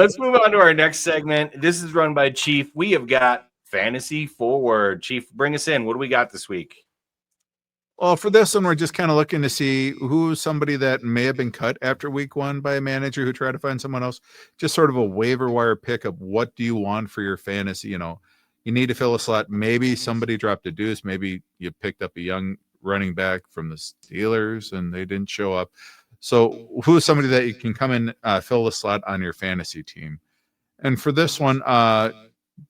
Let's move on to our next segment. This is run by Chief. We have got Fantasy Forward. Chief, bring us in. What do we got this week? Well, for this one, we're just kind of looking to see who's somebody that may have been cut after week one by a manager who tried to find someone else. Just sort of a waiver wire pick of what do you want for your fantasy. You need to fill a slot. Maybe somebody dropped a deuce. Maybe you picked up a young running back from the Steelers and they didn't show up. So who's somebody that you can come in, fill the slot on your fantasy team? And for this one, do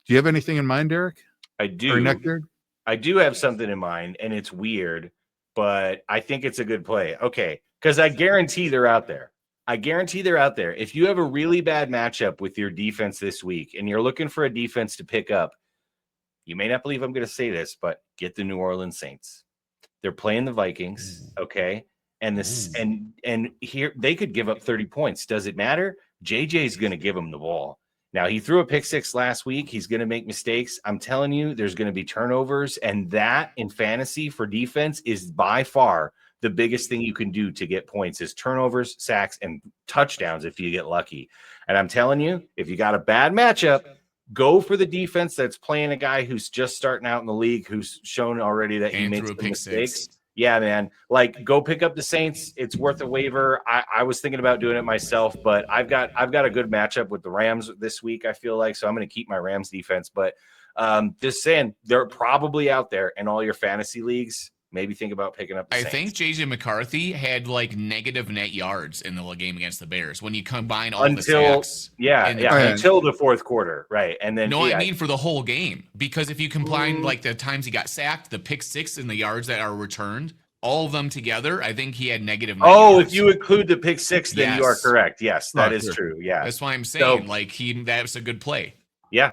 you have anything in mind, Derek? I do. Or Nectar? I do have something in mind, and it's weird, but I think it's a good play. Okay, because I guarantee they're out there. If you have a really bad matchup with your defense this week and you're looking for a defense to pick up, you may not believe I'm going to say this, but get the New Orleans Saints. They're playing the Vikings, okay? And this and here they could give up 30 points. Does it matter? JJ's going to give them the ball. Now, he threw a pick six last week. He's going to make mistakes. I'm telling you, there's going to be turnovers. And that in fantasy for defense is by far the biggest thing you can do to get points is turnovers, sacks, and touchdowns if you get lucky. And I'm telling you, if you got a bad matchup, go for the defense that's playing a guy who's just starting out in the league, who's shown already that he makes some mistakes. Yeah, man. Like, go pick up the Saints. It's worth a waiver. I was thinking about doing it myself, but I've got a good matchup with the Rams this week, I feel like. So I'm going to keep my Rams defense. But just saying, they're probably out there in all your fantasy leagues. Maybe think about picking up the Saints. I think JJ McCarthy had like negative net yards in the game against the Bears when you combine all the sacks. Until the fourth quarter, right? And then I mean for the whole game, because if you combine like the times he got sacked, the pick six, and the yards that are returned, all of them together, I think he had negative net yards. If you include the pick six, then you are correct. Yes, that is true. Yeah, that's why I'm saying that's a good play. Yeah.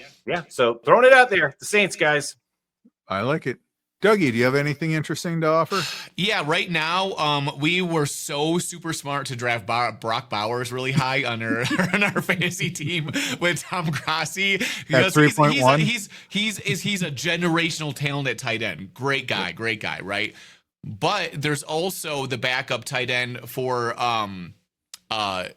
So throwing it out there, the Saints guys. I like it. Dougie, do you have anything interesting to offer? Yeah, right now, we were so super smart to draft Brock Bowers really high on our fantasy team with Tom Grassi. At 3.1. He's a generational talent at tight end. Great guy, right? But there's also the backup tight end for Michael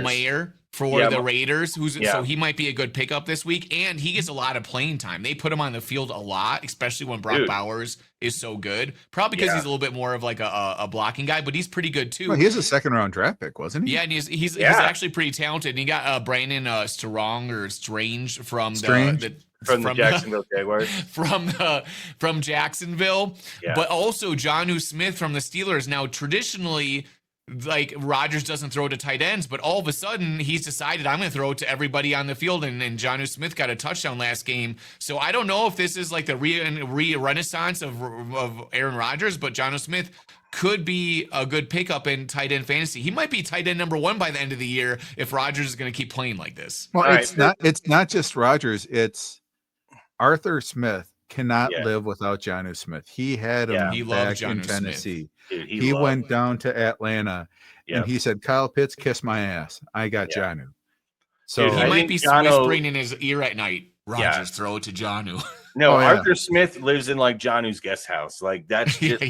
Mayer. For the Raiders, so he might be a good pickup this week, and he gets a lot of playing time. They put him on the field a lot, especially when Brock Bowers is so good. Probably because he's a little bit more of like a blocking guy, but he's pretty good too. Well, he's a second-round draft pick, wasn't he? Yeah, and he's actually pretty talented. And he got Brandon Strange from the Jacksonville Jaguars. From Jacksonville, but also Jonnu Smith from the Steelers. Now, traditionally, like Rodgers doesn't throw to tight ends, but all of a sudden he's decided I'm going to throw it to everybody on the field, and Jonnu Smith got a touchdown last game. So I don't know if this is like the renaissance of Aaron Rodgers, but Jonnu Smith could be a good pickup in tight end fantasy. He might be tight end number 1 by the end of the year if Rodgers is going to keep playing like this. Well, it's not just Rodgers. It's Arthur Smith cannot live without Jonnu Smith. He had him back in Tennessee. Dude, he went down to Atlanta and he said, Kyle Pitts, kiss my ass. I got Jonnu. So he might be whispering in his ear at night. Rodgers, throw it to Jonnu. No, Arthur Smith lives in like Jonnu's guest house. Like that's just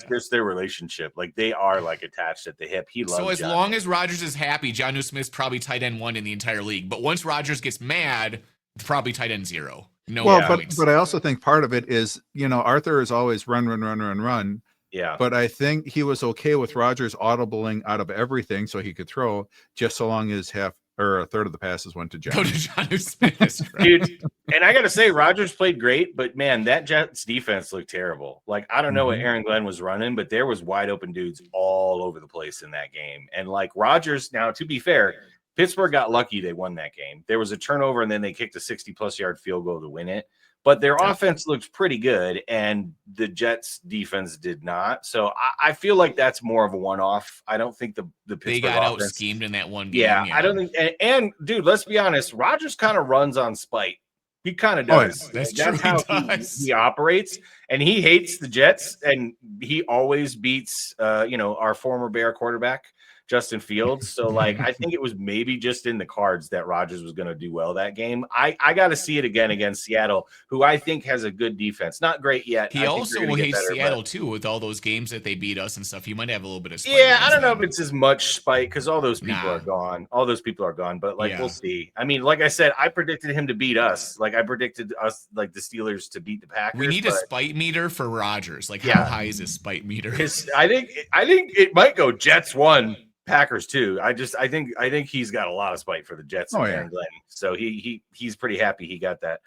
just their relationship. Like they are like attached at the hip. He loves. So as Jonnu. long as Rodgers is happy, Jonnu Smith's probably tight end 1 in the entire league. But once Rodgers gets mad, it's probably tight end 0. But I also think part of it is, Arthur is always run. Yeah. But I think he was okay with Rodgers audibling out of everything so he could throw, just so long as half or a third of the passes went to Jonnu Smith. Dude, and I got to say, Rodgers played great, but man, that Jets defense looked terrible. Like, I don't know what Aaron Glenn was running, but there was wide open dudes all over the place in that game. And like Rodgers, now to be fair, Pittsburgh got lucky they won that game. There was a turnover, and then they kicked a 60-plus yard field goal to win it. But their offense looks pretty good, and the Jets' defense did not. So I feel like that's more of a one-off. I don't think the Pittsburgh they got out schemed in that one game. Yeah, I don't think. And dude, let's be honest. Rodgers kind of runs on spite. He kind of does. That's true. How he operates, and he hates the Jets, and he always beats, our former Bear quarterback. Justin Fields. So like I think it was maybe just in the cards that Rodgers was going to do well that game. I got to see it again against Seattle, who I think has a good defense. Not great yet. He also will hate Seattle too with all those games that they beat us and stuff. He might have a little bit of spite. Yeah, I don't know if it's as much spite because all those people Nah. are gone. All those people are gone, but like Yeah. we'll see. I mean, like I said, I predicted him to beat us. Like I predicted us, like the Steelers, to beat the Packers. We need a but spite meter for Rodgers. Like, Yeah. how high is his spite meter? I think it might go Jets 1, Packers 2. I think he's got a lot of spite for the Jets and Aaron Glenn. So he's pretty happy he got that.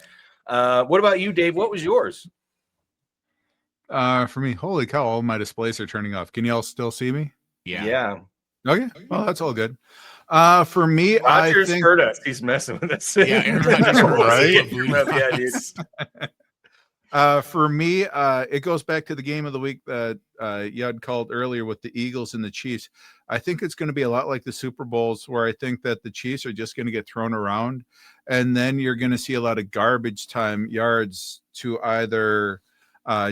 What about you, Dave? What was yours? For me, holy cow, all my displays are turning off. Can y'all still see me? Yeah. Okay. Well, that's all good. For me, Rodgers I think heard us. He's messing with us. Yeah, Aaron Rodgers Right? Yeah, dude. For me, it goes back to the game of the week that Yud called earlier with the Eagles and the Chiefs. I think it's going to be a lot like the Super Bowls, where I think that the Chiefs are just going to get thrown around, and then you're going to see a lot of garbage time yards to either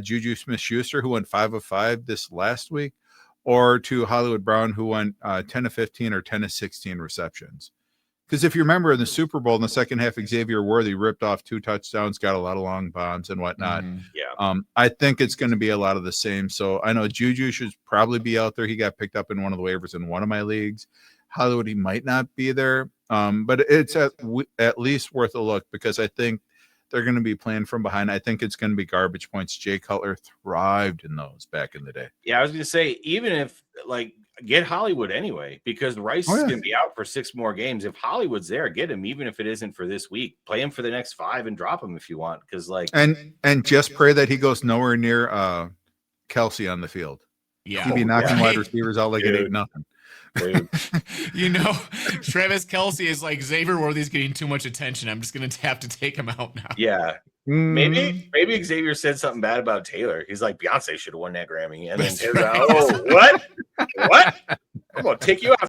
Juju Smith-Schuster, who went 5 of 5 this last week, or to Hollywood Brown, who went 10 of 15 or 10 of 16 receptions. Because if you remember in the Super Bowl in the second half, Xavier Worthy ripped off 2 touchdowns, got a lot of long bombs and whatnot. Mhm. Yeah. I think it's going to be a lot of the same. So I know Juju should probably be out there. He got picked up in one of the waivers in one of my leagues. Hollywood, he might not be there, but it's at least worth a look because I think they're going to be playing from behind. I think it's going to be garbage points. Jay Cutler thrived in those back in the day. Yeah, I was going to say, even if like get Hollywood anyway, because Rice is going to be out for 6 more games. If Hollywood's there, get him, even if it isn't for this week. Play him for the next 5 and drop him if you want. Because like, and just pray that he goes nowhere near Kelsey on the field. Yeah. He'd be knocking yeah. wide receivers out like it ain't nothing. dude, You know, Travis Kelsey is like, Xavier Worthy's getting too much attention. I'm just going to have to take him out now. yeah, Mm. maybe Xavier said something bad about Taylor. He's like, Beyonce should have won that Grammy, and then That's Taylor's right. like, oh, what? I'm gonna take you out.